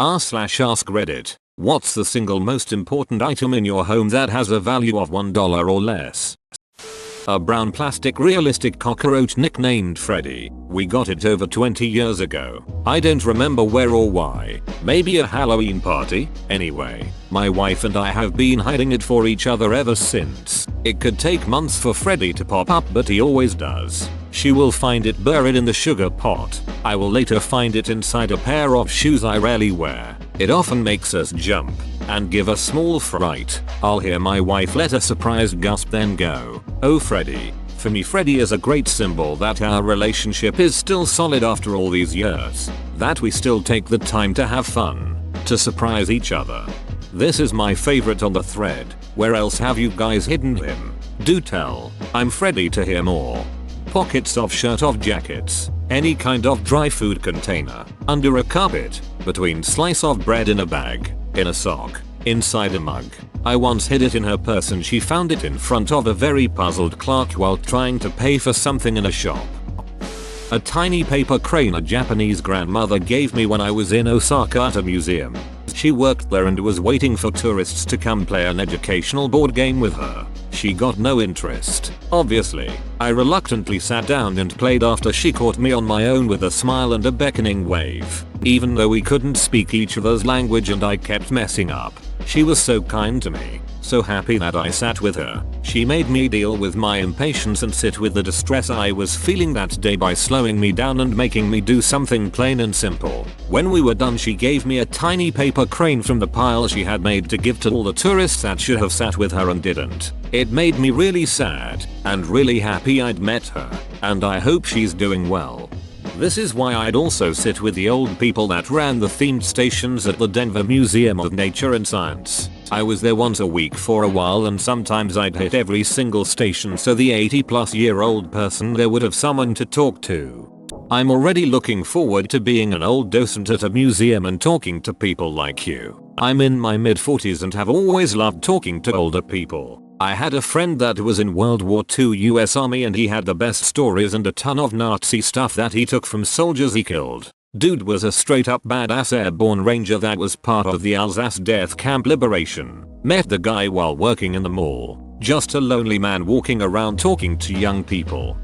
r/ask Reddit. What's the single most important item in your home that has a value of $1 or less? A brown plastic realistic cockroach nicknamed Freddy. We got it over 20 years ago. I don't remember where or why. Maybe a Halloween party? Anyway, my wife and I have been hiding it for each other ever since. It could take months for Freddy to pop up, but he always does. She will find it buried in the sugar pot. I will later find it inside a pair of shoes I rarely wear. It often makes us jump and give a small fright. I'll hear my wife let a surprised gasp, then go, "Oh Freddy." For me, Freddy is a great symbol that our relationship is still solid after all these years. That we still take the time to have fun, to surprise each other. This is my favorite on the thread. Where else have you guys hidden him? Do tell. I'm Freddy to hear more. Pockets of shirt off jackets. Any kind of dry food container. Under a carpet. Between slice of bread in a bag. In a sock. Inside a mug. I once hid it in her purse and she found it in front of a very puzzled clerk while trying to pay for something in a shop. A tiny paper crane a Japanese grandmother gave me when I was in Osaka at a museum. She worked there and was waiting for tourists to come play an educational board game with her. She got no interest, obviously. I reluctantly sat down and played after she caught me on my own with a smile and a beckoning wave. Even though we couldn't speak each other's language and I kept messing up, she was so kind to me. So happy that I sat with her. She made me deal with my impatience and sit with the distress I was feeling that day by slowing me down and making me do something plain and simple. When we were done, she gave me a tiny paper crane from the pile she had made to give to all the tourists that should have sat with her and didn't. It made me really sad and really happy I'd met her, and I hope she's doing well. This is why I'd also sit with the old people that ran the themed stations at the Denver Museum of Nature and Science. I was there once a week for a while and sometimes I'd hit every single station so the 80-plus-year-old person there would have someone to talk to. I'm already looking forward to being an old docent at a museum and talking to people like you. I'm in my mid-40s and have always loved talking to older people. I had a friend that was in World War II US Army and he had the best stories and a ton of Nazi stuff that he took from soldiers he killed. Dude was a straight up badass airborne ranger that was part of the Alsace death camp liberation. Met the guy while working in the mall. Just a lonely man walking around talking to young people.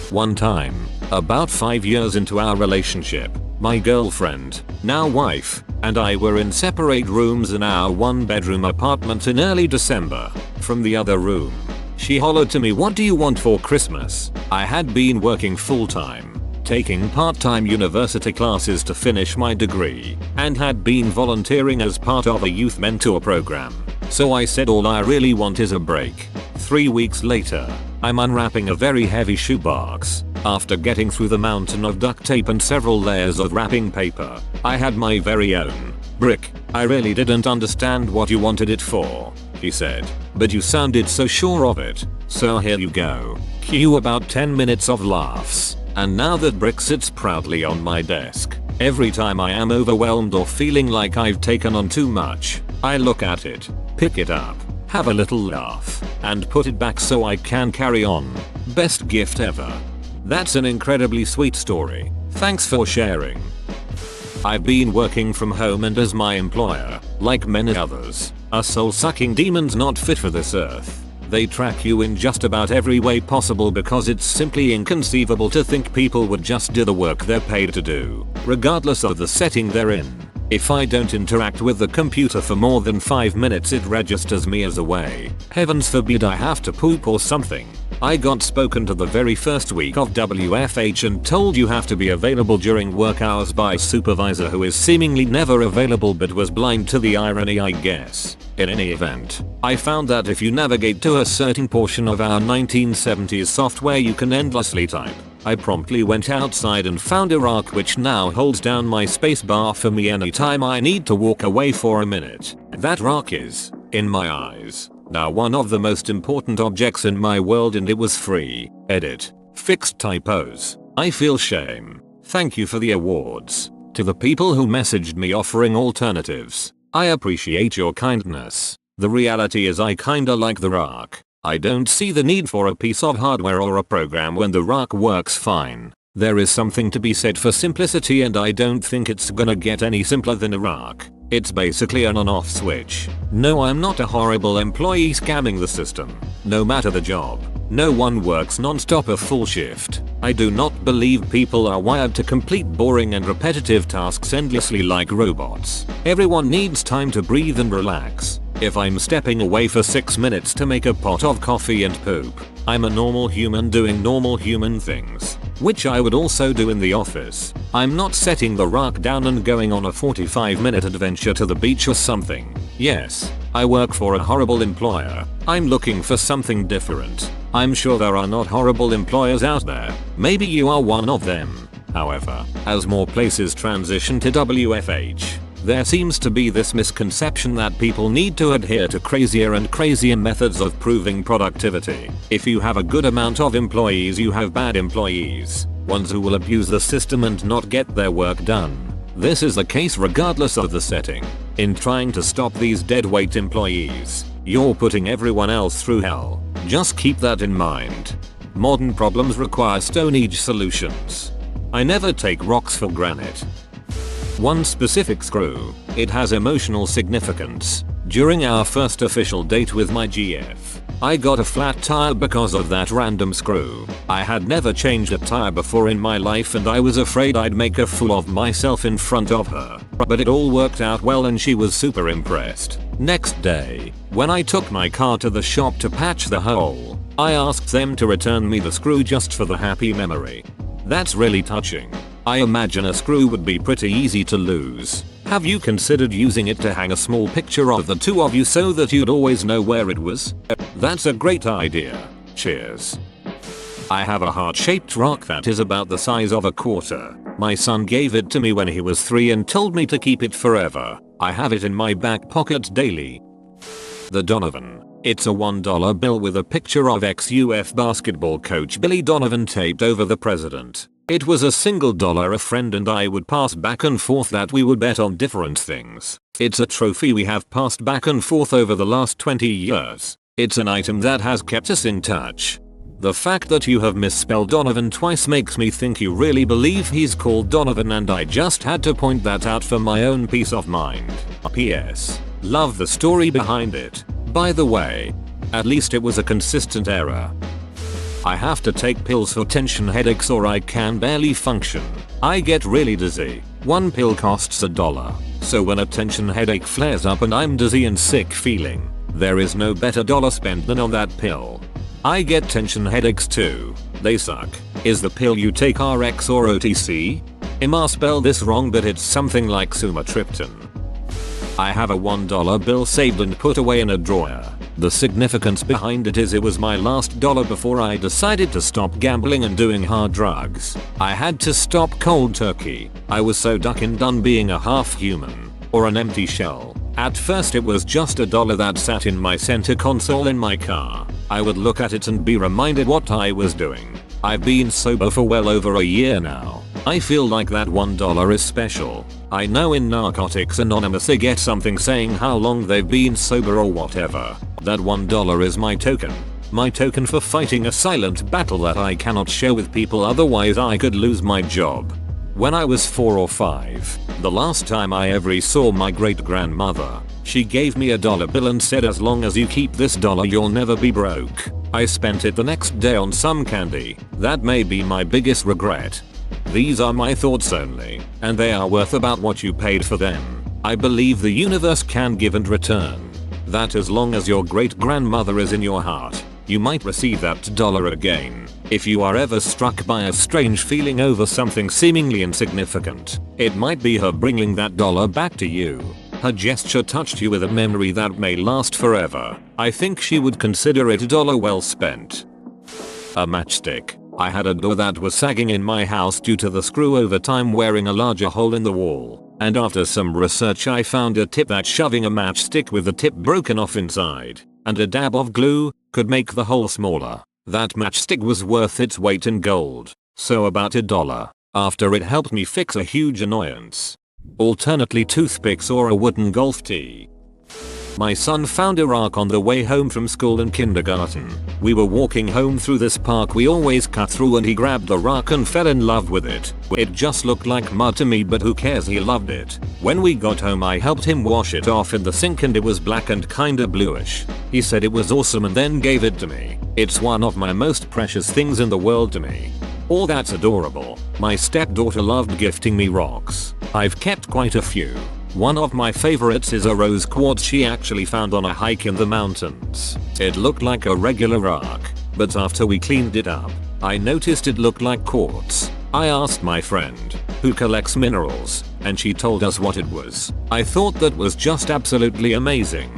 One time, about 5 years into our relationship, my girlfriend, now wife, and I were in separate rooms in our one-bedroom apartment in early December. From the other room, she hollered to me, "What do you want for Christmas?" I had been working full-time, taking part-time university classes to finish my degree, and had been volunteering as part of a youth mentor program. So I said, "All I really want is a break." 3 weeks later, I'm unwrapping a very heavy shoebox. After getting through the mountain of duct tape and several layers of wrapping paper, I had my very own brick. "I really didn't understand what you wanted it for," he said, "but you sounded so sure of it. So here you go." Cue about 10 minutes of laughs. And now that brick sits proudly on my desk. Every time I am overwhelmed or feeling like I've taken on too much, I look at it, pick it up, have a little laugh, and put it back so I can carry on. Best gift ever. That's an incredibly sweet story. Thanks for sharing. I've been working from home and as my employer, like many others, are soul-sucking demons not fit for this earth. They track you in just about every way possible because it's simply inconceivable to think people would just do the work they're paid to do, regardless of the setting they're in. If I don't interact with the computer for more than 5 minutes, it registers me as away. Heavens forbid I have to poop or something. I got spoken to the very first week of WFH and told you have to be available during work hours by a supervisor who is seemingly never available but was blind to the irony, I guess. In any event, I found that if you navigate to a certain portion of our 1970s software you can endlessly type. I promptly went outside and found a rock which now holds down my spacebar for me anytime I need to walk away for a minute. That rock is, in my eyes, now one of the most important objects in my world, and it was free. Edit. Fixed typos. I feel shame. Thank you for the awards. To the people who messaged me offering alternatives, I appreciate your kindness. The reality is I kinda like the rock. I don't see the need for a piece of hardware or a program when the rock works fine. There is something to be said for simplicity, and I don't think it's gonna get any simpler than Iraq. It's basically an on-off switch. No, I'm not a horrible employee scamming the system. No matter the job, no one works non-stop a full shift. I do not believe people are wired to complete boring and repetitive tasks endlessly like robots. Everyone needs time to breathe and relax. If I'm stepping away for 6 minutes to make a pot of coffee and poop, I'm a normal human doing normal human things, which I would also do in the office. I'm not setting the rock down and going on a 45-minute adventure to the beach or something. Yes, I work for a horrible employer. I'm looking for something different. I'm sure there are not horrible employers out there. Maybe you are one of them. However, as more places transition to WFH, there seems to be this misconception that people need to adhere to crazier and crazier methods of proving productivity. If you have a good amount of employees, you have bad employees, ones who will abuse the system and not get their work done. This is the case regardless of the setting. In trying to stop these deadweight employees, you're putting everyone else through hell. Just keep that in mind. Modern problems require Stone Age solutions. I never take rocks for granted. One specific screw. It has emotional significance. During our first official date with my GF, I got a flat tire because of that random screw. I had never changed a tire before in my life and I was afraid I'd make a fool of myself in front of her. But it all worked out well and she was super impressed. Next day, when I took my car to the shop to patch the hole, I asked them to return me the screw just for the happy memory. That's really touching. I imagine a screw would be pretty easy to lose. Have you considered using it to hang a small picture of the two of you so that you'd always know where it was? That's a great idea. Cheers. I have a heart-shaped rock that is about the size of a quarter. My son gave it to me when he was 3 and told me to keep it forever. I have it in my back pocket daily. The Donovan. It's a $1 bill with a picture of ex-UF basketball coach Billy Donovan taped over the president. It was a single dollar a friend and I would pass back and forth that we would bet on different things. It's a trophy we have passed back and forth over the last 20 years. It's an item that has kept us in touch. The fact that you have misspelled Donovan twice makes me think you really believe he's called Donovan, and I just had to point that out for my own peace of mind. P.S. Love the story behind it. By the way, at least it was a consistent error. I have to take pills for tension headaches or I can barely function. I get really dizzy. One pill costs $1. So when a tension headache flares up and I'm dizzy and sick feeling, there is no better dollar spent than on that pill. I get tension headaches too. They suck. Is the pill you take RX or OTC? I might spell this wrong, but it's something like sumatriptan. I have a $1 bill saved and put away in a drawer. The significance behind it is it was my last dollar before I decided to stop gambling and doing hard drugs. I had to stop cold turkey. I was so done being a half human, or an empty shell. At first it was just $1 that sat in my center console in my car. I would look at it and be reminded what I was doing. I've been sober for well over a year now. I feel like that $1 is special. I know in Narcotics Anonymous they get something saying how long they've been sober or whatever. That $1 is my token. My token for fighting a silent battle that I cannot share with people, otherwise I could lose my job. When I was 4 or 5, the last time I ever saw my great grandmother, she gave me a dollar bill and said, as long as you keep this dollar you'll never be broke. I spent it the next day on some candy. That may be my biggest regret. These are my thoughts only, and they are worth about what you paid for them. I believe the universe can give and return. That as long as your great grandmother is in your heart, you might receive that dollar again. If you are ever struck by a strange feeling over something seemingly insignificant, it might be her bringing that dollar back to you. Her gesture touched you with a memory that may last forever. I think she would consider it a dollar well spent. A matchstick. I had a door that was sagging in my house due to the screw over time wearing a larger hole in the wall, and after some research I found a tip that shoving a matchstick with the tip broken off inside, and a dab of glue, could make the hole smaller. That matchstick was worth its weight in gold, so about $1, after it helped me fix a huge annoyance. Alternately toothpicks or a wooden golf tee. My son found a rock on the way home from school and kindergarten. We were walking home through this park we always cut through and he grabbed the rock and fell in love with it. It just looked like mud to me, but who cares, he loved it. When we got home I helped him wash it off in the sink and it was black and kinda bluish. He said it was awesome and then gave it to me. It's one of my most precious things in the world to me. Oh, that's adorable. My stepdaughter loved gifting me rocks. I've kept quite a few. One of my favorites is a rose quartz she actually found on a hike in the mountains. It looked like a regular rock, but after we cleaned it up, I noticed it looked like quartz. I asked my friend, who collects minerals, and she told us what it was. I thought that was just absolutely amazing.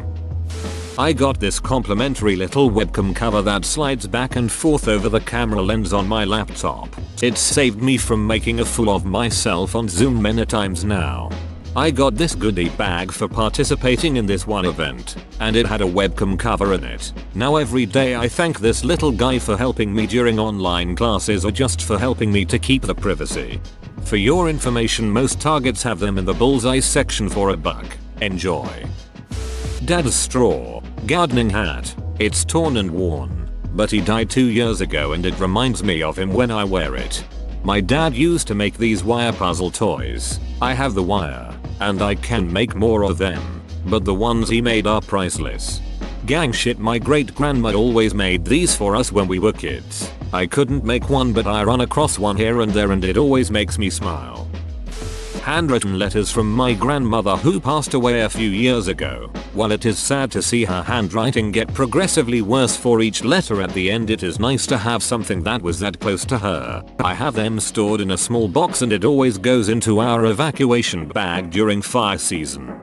I got this complimentary little webcam cover that slides back and forth over the camera lens on my laptop. It's saved me from making a fool of myself on Zoom many times now. I got this goodie bag for participating in this one event, and it had a webcam cover in it. Now every day I thank this little guy for helping me during online classes or just for helping me to keep the privacy. For your information, most Targets have them in the bullseye section for $1. Enjoy. Dad's straw gardening hat. It's torn and worn, but he died 2 years ago and it reminds me of him when I wear it. My dad used to make these wire puzzle toys. I have the wire, and I can make more of them, but the ones he made are priceless. Gang shit, my great grandma always made these for us when we were kids. I couldn't make one, but I run across one here and there and it always makes me smile. Handwritten letters from my grandmother who passed away a few years ago. While it is sad to see her handwriting get progressively worse for each letter at the end, it is nice to have something that was that close to her. I have them stored in a small box and it always goes into our evacuation bag during fire season.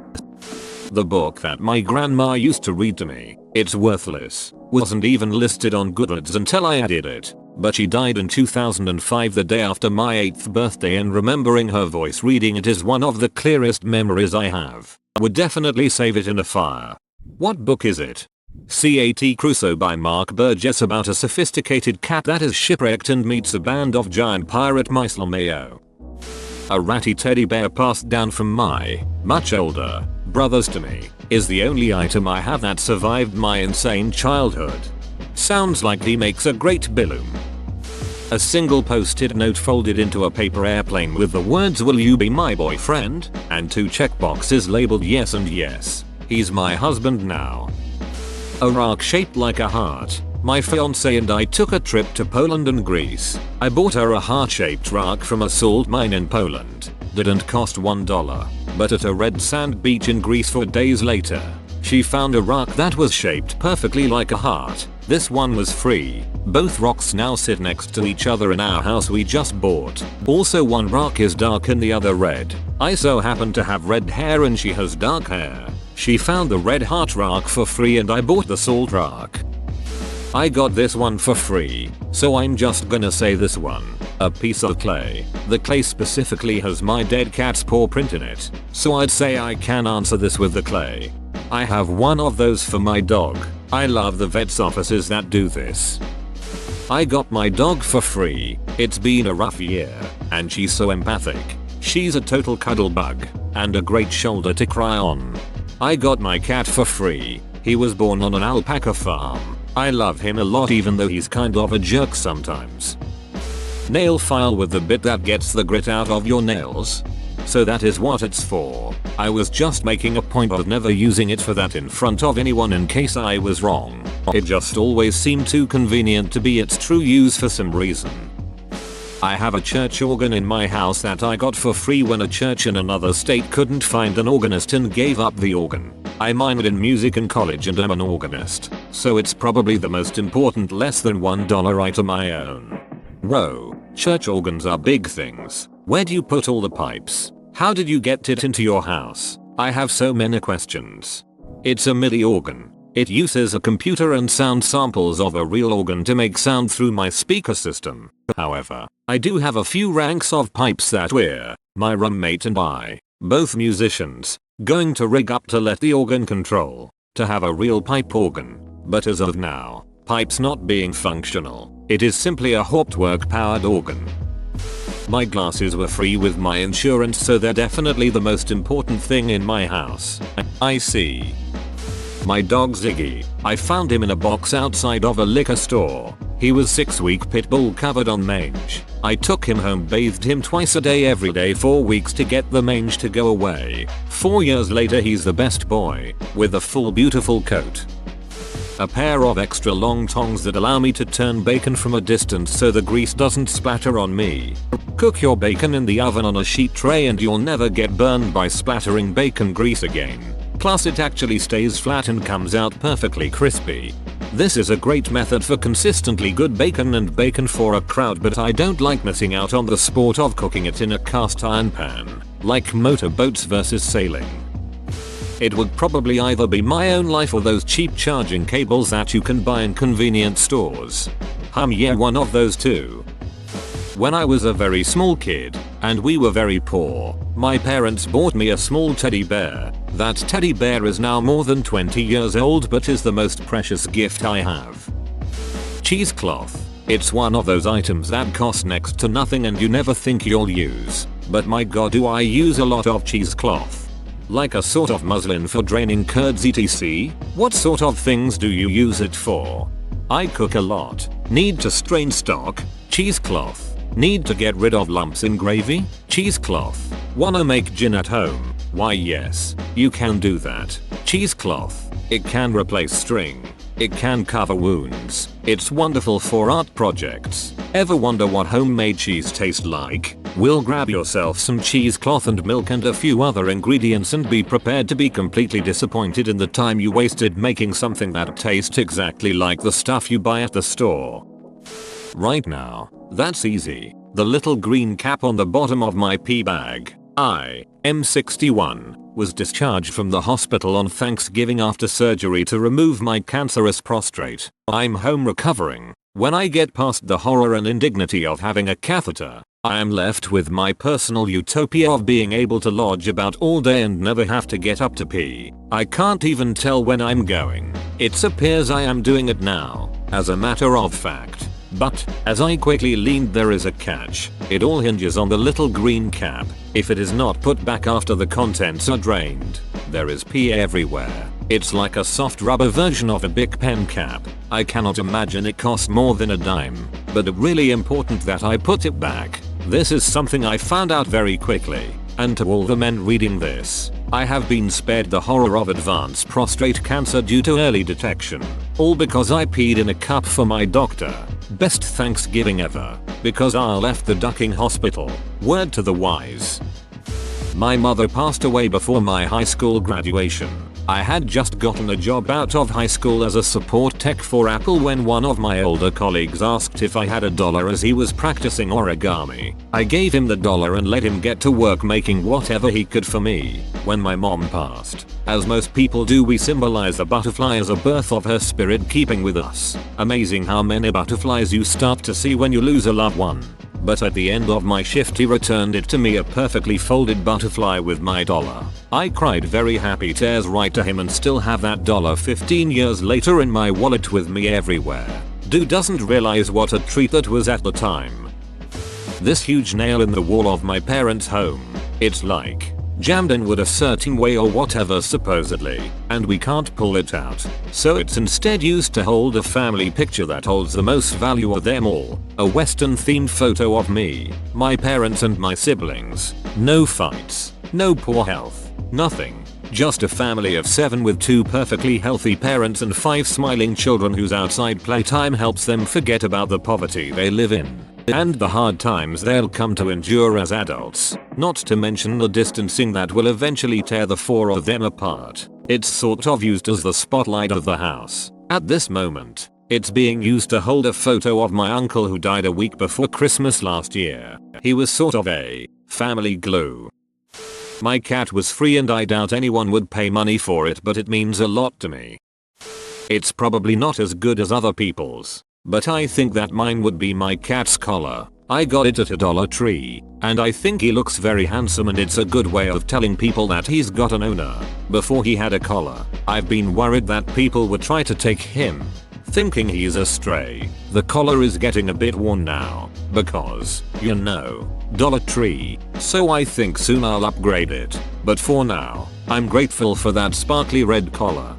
The book that my grandma used to read to me, it's worthless, wasn't even listed on Goodreads until I added it. But she died in 2005, the day after my 8th birthday, and remembering her voice reading it is one of the clearest memories I have. I would definitely save it in a fire. What book is it? Cat Crusoe by Mark Burgess, about a sophisticated cat that is shipwrecked and meets a band of giant pirate mice. Mayo. A ratty teddy bear passed down from my much older brothers to me is the only item I have that survived my insane childhood. Sounds like he makes a great billoom. A single post-it note folded into a paper airplane with the words "Will you be my boyfriend?" and 2 checkboxes labeled yes and yes. He's my husband now. A rock shaped like a heart. My fiance and I took a trip to Poland and Greece. I bought her a heart-shaped rock from a salt mine in Poland. Didn't cost $1, but at a red sand beach in Greece 4 days later, she found a rock that was shaped perfectly like a heart. This one was free. Both rocks now sit next to each other in our house we just bought. Also, one rock is dark and the other red. I so happen to have red hair and she has dark hair. She found the red heart rock for free and I bought the salt rock. I got this one for free, so I'm just gonna say this one. A piece of clay. The clay specifically has my dead cat's paw print in it, so I'd say I can answer this with the clay. I have one of those for my dog. I love the vet's offices that do this. I got my dog for free. It's been a rough year, and she's so empathic. She's a total cuddle bug, and a great shoulder to cry on. I got my cat for free. He was born on an alpaca farm. I love him a lot even though he's kind of a jerk sometimes. Nail file with the bit that gets the grit out of your nails. So that is what it's for. I was just making a point of never using it for that in front of anyone in case I was wrong. It just always seemed too convenient to be its true use for some reason. I have a church organ in my house that I got for free when a church in another state couldn't find an organist and gave up the organ. I minored in music in college and am an organist, so it's probably the most important less than $1 item I own. Row, church organs are big things. Where do you put all the pipes? How did you get it into your house? I have so many questions. It's a MIDI organ. It uses a computer and sound samples of a real organ to make sound through my speaker system. However, I do have a few ranks of pipes that we're, my roommate and I, both musicians, going to rig up to let the organ control, to have a real pipe organ. But as of now, pipes not being functional, it is simply a Hauptwerk powered organ. My glasses were free with my insurance, so they're definitely the most important thing in my house. I see. My dog Ziggy. I found him in a box outside of a liquor store. He was 6-week pit bull covered on mange. I took him home, bathed him twice a day every day 4 weeks to get the mange to go away. 4 years later he's the best boy, with a full beautiful coat. A pair of extra long tongs that allow me to turn bacon from a distance so the grease doesn't splatter on me. Cook your bacon in the oven on a sheet tray and you'll never get burned by splattering bacon grease again. Plus it actually stays flat and comes out perfectly crispy. This is a great method for consistently good bacon and bacon for a crowd, but I don't like missing out on the sport of cooking it in a cast iron pan, like motorboats versus sailing. It would probably either be my own life or those cheap charging cables that you can buy in convenience stores. Yeah, one of those two. When I was a very small kid, and we were very poor, my parents bought me a small teddy bear. That teddy bear is now more than 20 years old but is the most precious gift I have. Cheesecloth. It's one of those items that cost next to nothing and you never think you'll use. But my god, do I use a lot of cheesecloth. Like a sort of muslin for draining curds etc. What sort of things do you use it for? I cook a lot. Need to strain stock? Cheesecloth. Need to get rid of lumps in gravy? Cheesecloth. Wanna make gin at home? Why yes, you can do that. Cheesecloth. It can replace string. It can cover wounds. It's wonderful for art projects. Ever wonder what homemade cheese tastes like? Well, grab yourself some cheesecloth and milk and a few other ingredients and be prepared to be completely disappointed in the time you wasted making something that tastes exactly like the stuff you buy at the store. Right now, that's easy. The little green cap on the bottom of my pee bag. I am 61. Was discharged from the hospital on Thanksgiving after surgery to remove my cancerous prostate. I'm home recovering. When I get past the horror and indignity of having a catheter, I am left with my personal utopia of being able to lodge about all day and never have to get up to pee. I can't even tell when I'm going. It appears I am doing it now, as a matter of fact. But, as I quickly leaned, there is a catch. It all hinges on the little green cap. If it is not put back after the contents are drained, there is pee everywhere. It's like a soft rubber version of a Bic pen cap. I cannot imagine it costs more than a dime, but it's really important that I put it back. This is something I found out very quickly. And to all the men reading this, I have been spared the horror of advanced prostate cancer due to early detection. All because I peed in a cup for my doctor. Best Thanksgiving ever. Because I left the ducking hospital. Word to the wise. My mother passed away before my high school graduation. I had just gotten a job out of high school as a support tech for Apple when one of my older colleagues asked if I had $1 as he was practicing origami. I gave him the $1 and let him get to work making whatever he could for me. When my mom passed, as most people do, we symbolize a butterfly as a birth of her spirit keeping with us. Amazing how many butterflies you start to see when you lose a loved one. But at the end of my shift he returned it to me, a perfectly folded butterfly with my $1. I cried very happy tears right to him and still have that $1 15 years later in my wallet with me everywhere. Dude doesn't realize what a treat that was at the time. This huge nail in the wall of my parents' home. It's like jammed in wood a certain way or whatever supposedly, and we can't pull it out. So it's instead used to hold a family picture that holds the most value of them all. A western themed photo of me, my parents and my siblings. No fights, no poor health, nothing. Just a family of 7 with 2 perfectly healthy parents and 5 smiling children whose outside playtime helps them forget about the poverty they live in and the hard times they'll come to endure as adults, not to mention the distancing that will eventually tear the 4 of them apart. It's sort of used as the spotlight of the house. At this moment, it's being used to hold a photo of my uncle who died a week before Christmas last year. He was sort of a family glue. My cat was free and I doubt anyone would pay money for it, but it means a lot to me. It's probably not as good as other people's, but I think that mine would be my cat's collar. I got it at a Dollar Tree, and I think he looks very handsome and it's a good way of telling people that he's got an owner. Before he had a collar, I've been worried that people would try to take him, thinking he's a stray. The collar is getting a bit worn now, because, you know, Dollar Tree, so I think soon I'll upgrade it. But for now, I'm grateful for that sparkly red collar.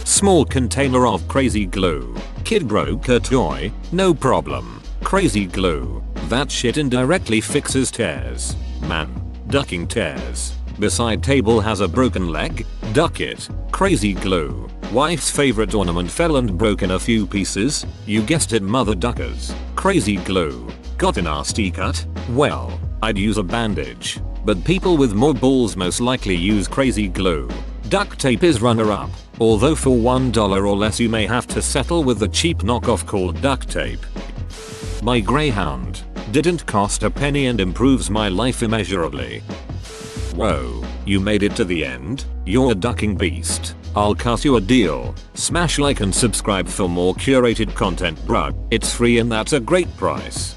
Small container of crazy glue. Kid broke a toy, no problem. Crazy glue. That shit indirectly fixes tears. Man. Ducking tears. Beside table has a broken leg. Duck it. Crazy glue. Wife's favorite ornament fell and broke in a few pieces. You guessed it, mother duckers. Crazy glue. Got a nasty cut? Well, I'd use a bandage. But people with more balls most likely use crazy glue. Duct tape is runner up. Although for $1 or less you may have to settle with the cheap knockoff called duct tape. My Greyhound. Didn't cost a penny and improves my life immeasurably. Whoa, you made it to the end? You're a ducking beast. I'll cut you a deal. Smash like and subscribe for more curated content, bruh. It's free and that's a great price.